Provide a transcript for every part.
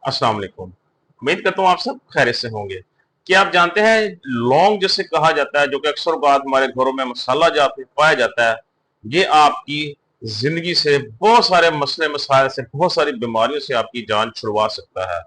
अस्सलाम वालेकुम। उम्मीद करता हूँ आप सब खैरियत से होंगे। क्या आप जानते हैं लौंग जिसे कहा जाता है, जो कि अक्सर औक़ात हमारे घरों में मसाला जात में पाया जाता है, ये आपकी जिंदगी से बहुत सारे मसले मसाइल से, बहुत सारी बीमारियों से आपकी जान छुड़वा सकता है।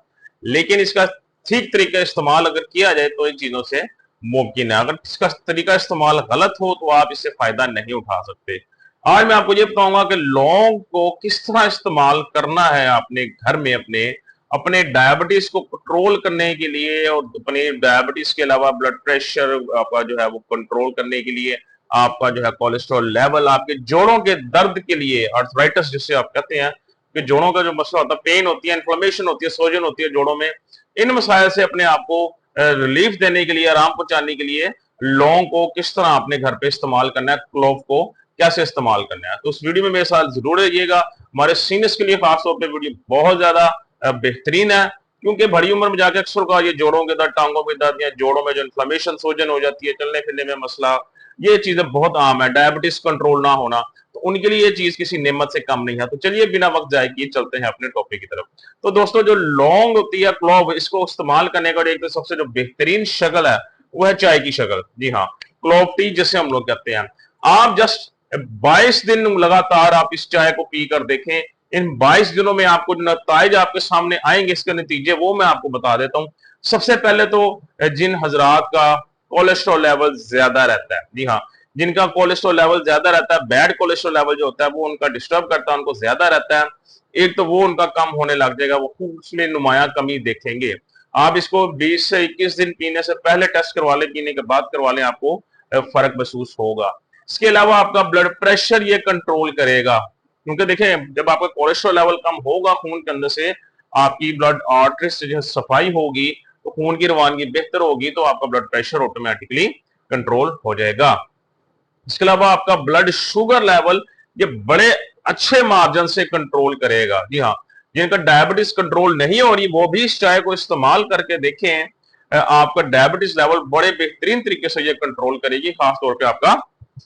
लेकिन इसका ठीक तरीका इस्तेमाल अगर किया जाए तो इन चीजों से मुमकिन है। अगर इसका तरीका इस्तेमाल गलत हो तो आप इससे फायदा नहीं उठा सकते। आज मैं आपको ये बताऊंगा कि लौंग को किस तरह इस्तेमाल करना है अपने घर में, अपने अपने डायबिटीज को कंट्रोल करने के लिए, और अपने डायबिटीज के अलावा ब्लड प्रेशर आपका जो है वो कंट्रोल करने के लिए, आपका जो है कोलेस्ट्रॉल लेवल, आपके जोड़ों के दर्द के लिए, आर्थराइटिस जिसे आप कहते हैं कि जोड़ों का जो मसला होता है, पेन होती है, इन्फ्लेमेशन होती है, सोजन होती है जोड़ों में, इन मसाइल से अपने आप को रिलीफ देने के लिए, आराम पहुंचाने के लिए लौंग को किस तरह अपने घर पे इस्तेमाल करना है, क्लोव को कैसे इस्तेमाल करना है, तो उस वीडियो में मेरे साथ जरूर रहिएगा। हमारे सीनियर्स के लिए खासतौर पर वीडियो बहुत ज्यादा बेहतरीन है, क्योंकि बड़ी उम्र में जाके अक्सर का ये जोड़ों के दर्द, टांगों में दर्द या जोड़ों में जो इन्फ्लेमेशन, सोजन हो जाती है, चलने फिरने में मसला, ये चीजें बहुत आम है। डायबिटीज कंट्रोल ना होना, तो उनके लिए ये चीज किसी नेमत से कम नहीं है। तो चलिए बिना वक्त जाए किए चलते हैं अपने टॉपिक की तरफ। तो दोस्तों, जो लौंग होती है, क्लोव, इसको इस्तेमाल करने का एक तो सबसे जो बेहतरीन शक्ल है वो है चाय की शक्ल। जी हाँ, क्लोव टी जिसे हम लोग कहते हैं। आप जस्ट 22 दिन लगातार आप इस चाय को पी कर देखें। इन 22 दिनों में आपको जो नतीजे आपके सामने आएंगे, इसके नतीजे वो मैं आपको बता देता हूं। सबसे पहले तो जिन हजरात का कोलेस्ट्रॉल लेवल ज्यादा रहता है, जी हाँ, जिनका कोलेस्ट्रॉल लेवल ज्यादा रहता है, बैड कोलेस्ट्रॉल लेवल जो होता है वो उनका डिस्टर्ब करता है, उनको ज्यादा रहता है, एक तो वो उनका कम होने लग जाएगा, वो खूब उसमें नुमाया कमी देखेंगे। आप इसको 20 से 21 दिन पीने से पहले टेस्ट करवा लें, पीने के बाद करवा लें, आपको फर्क महसूस होगा। इसके अलावा आपका ब्लड प्रेशर ये कंट्रोल करेगा, क्योंकि देखें जब आपका कोलेस्ट्रॉल लेवल कम होगा खून के अंदर से, आपकी ब्लड आर्टरी से जो सफाई होगी, तो खून की रवानगी बेहतर होगी, तो आपका ब्लड प्रेशर ऑटोमेटिकली कंट्रोल हो जाएगा। इसके अलावा आपका ब्लड शुगर लेवल ये बड़े अच्छे मार्जिन से कंट्रोल करेगा। जी हाँ, जिनका डायबिटीज कंट्रोल नहीं हो रही वो भी इस चाय को इस्तेमाल करके देखें, आपका डायबिटीज लेवल बड़े बेहतरीन तरीके से ये कंट्रोल करेगी। खासतौर पे आपका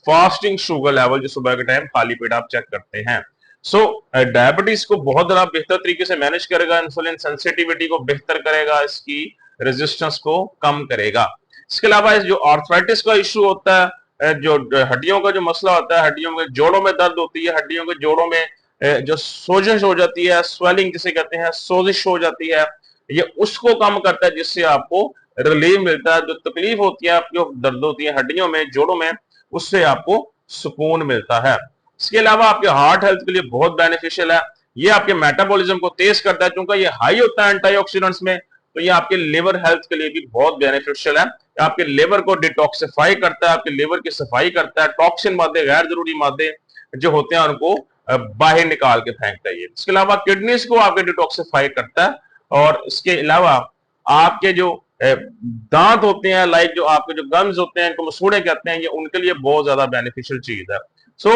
फास्टिंग शुगर लेवल जो सुबह के टाइम खाली पेट आप चेक करते हैं, सो डायबिटीज को बहुत ज्यादा बेहतर तरीके से मैनेज करेगा, इंसुलिन सेंसिटिविटी को बेहतर करेगा, इसकी रेजिस्टेंस को कम करेगा। इसके अलावा जो आर्थराइटिस का इश्यू होता है, जो हड्डियों का जो मसला होता है, हड्डियों के जोड़ों में दर्द होती है, हड्डियों के जोड़ों में जो सोजिश हो जाती है, स्वेलिंग जिसे कहते हैं, सोजिश हो जाती है, ये उसको कम करता है, जिससे आपको रिलीफ मिलता है। जो तकलीफ होती है, आपकी दर्द होती है हड्डियों में, जोड़ों में, उससे आपको सुकून मिलता है। इसके अलावा आपके हार्ट हेल्थ के लिए बहुत बेनिफिशियल है। ये आपके मेटाबॉलिज्म को तेज करता है, क्योंकि ये हाई होता है एंटीऑक्सीडेंट्स में, तो ये आपके लिवर हेल्थ के लिए भी बहुत बेनिफिशियल है। आपके लिवर को डिटॉक्सिफाई करता है, आपके लिवर की सफाई करता है, टॉक्सिन मादे, गैर जरूरी मादे जो होते हैं उनको बाहर निकाल के फेंकता है। इसके अलावा किडनीज को आपके डिटॉक्सिफाई करता है, और इसके अलावा आपके जो दांत होते हैं, लाइक जो आपके जो गम्स होते हैं, इनको मसूड़े कहते हैं, ये उनके लिए बहुत ज्यादा बेनिफिशियल चीज है। सो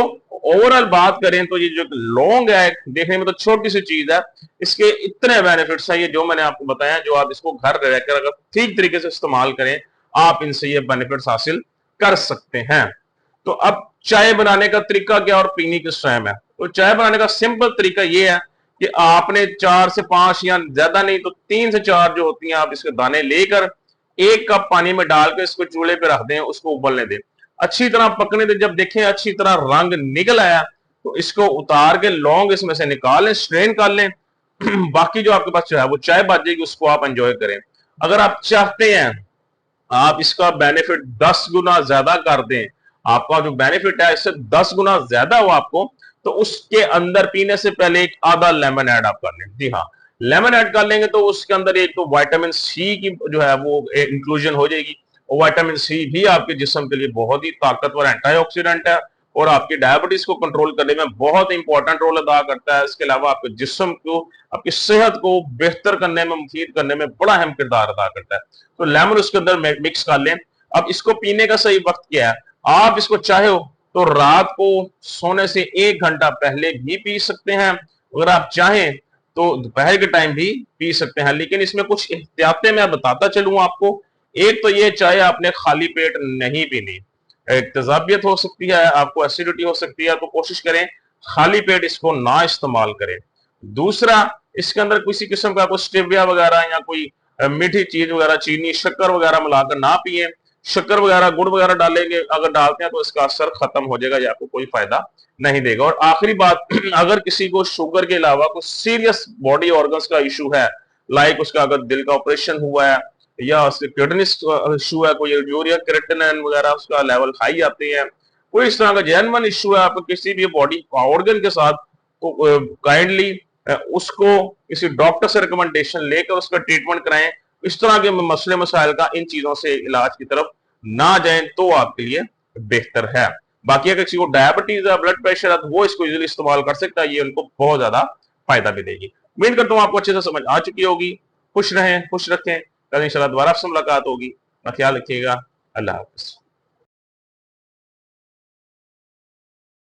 ओवरऑल बात करें तो ये जो लौंग है, देखने में तो छोटी सी चीज है, इसके इतने बेनिफिट्स हैं, ये जो मैंने आपको बताया, जो आप इसको घर रहकर अगर ठीक तरीके से इस्तेमाल करें, आप इनसे ये बेनिफिट्स हासिल कर सकते हैं। तो अब चाय बनाने का तरीका क्या और पीने किस टाइम है? तो चाय बनाने का सिंपल तरीका ये है कि आपने 4 से 5 या ज्यादा नहीं तो 3 से 4 जो होती हैं, आप इसके दाने लेकर 1 कप पानी में डालकर इसको चूल्हे पे रख दें, उसको उबलने दें, अच्छी तरह पकने दें। जब देखें अच्छी तरह रंग निकल आया, तो इसको उतार के लौंग इसमें से निकाल लें, स्ट्रेन कर लें। बाकी जो आपके पास जो है वो चाय बच जाएगी, उसको आप एंजॉय करें। अगर आप चाहते हैं आप इसका बेनिफिट 10 गुना ज्यादा कर दें, आपका जो बेनिफिट है इससे 10 गुना ज्यादा हो आपको, तो उसके अंदर पीने से पहले एक आधा लेमन ऐड आप कर लें। जी हाँ, लेमन ऐड कर लेंगे तो उसके अंदर एक तो विटामिन सी की जो है वो इंक्लूजन हो जाएगी, और विटामिन सी भी आपके जिस्म के लिए बहुत ही ताकतवर एंटीऑक्सीडेंट है, और आपकी डायबिटीज को कंट्रोल करने में बहुत इंपॉर्टेंट रोल अदा करता है। इसके अलावा आपके जिस्म को, आपकी सेहत को बेहतर करने में, मुफीद करने में बड़ा अहम किरदार अदा करता है। तो लेमन उसके अंदर मिक्स कर लें। अब इसको पीने का सही वक्त क्या है? आप इसको चाहे तो रात को सोने से 1 घंटा पहले भी पी सकते हैं, अगर आप चाहें तो दोपहर के टाइम भी पी सकते हैं, लेकिन इसमें कुछ एहतियातें मैं बताता चलूं आपको। एक तो ये, चाय आपने खाली पेट नहीं पीनी, तेजाबियत हो सकती है, आपको एसिडिटी हो सकती है, तो कोशिश करें खाली पेट इसको ना इस्तेमाल करें। दूसरा, इसके अंदर किसी किस्म का कोई स्टेविया वगैरह या कोई मीठी चीज वगैरह, चीनी शक्कर वगैरह मिलाकर ना पिए। शक्कर वगैरह गुड़ वगैरह डालेंगे, अगर डालते हैं तो इसका असर खत्म हो जाएगा, या आपको कोई फायदा नहीं देगा। और आखिरी बात, अगर किसी को शुगर के अलावा कोई सीरियस बॉडी ऑर्गन्स का इशू है, लाइक उसका अगर दिल का ऑपरेशन हुआ है या उसके किडनी इशू है, कोई यूरिया क्रिएटिनिन वगैरह उसका लेवल हाई आते हैं, कोई इस तरह का जेन्युइन इशू है आपको किसी भी बॉडी ऑर्गन के साथ, तो काइंडली उसको किसी डॉक्टर से रिकमेंडेशन लेकर उसका ट्रीटमेंट कराएं। इस तरह के मसले मसाइल का इन चीजों से इलाज की तरफ ना जाएं तो आपके लिए बेहतर है। बाकी अगर किसी को डायबिटीज है, ब्लड प्रेशर है, तो वो इसको इजीली इस्तेमाल कर सकता है, ये उनको बहुत ज्यादा फायदा भी देगी। उम्मीद करता हूँ आपको अच्छे से समझ आ चुकी होगी। खुश रहें, खुश रखें। कल इंशाल्लाह दोबारा आपसे मुलाकात होगी। ख्याल रखिएगा। अल्लाह हाफिज।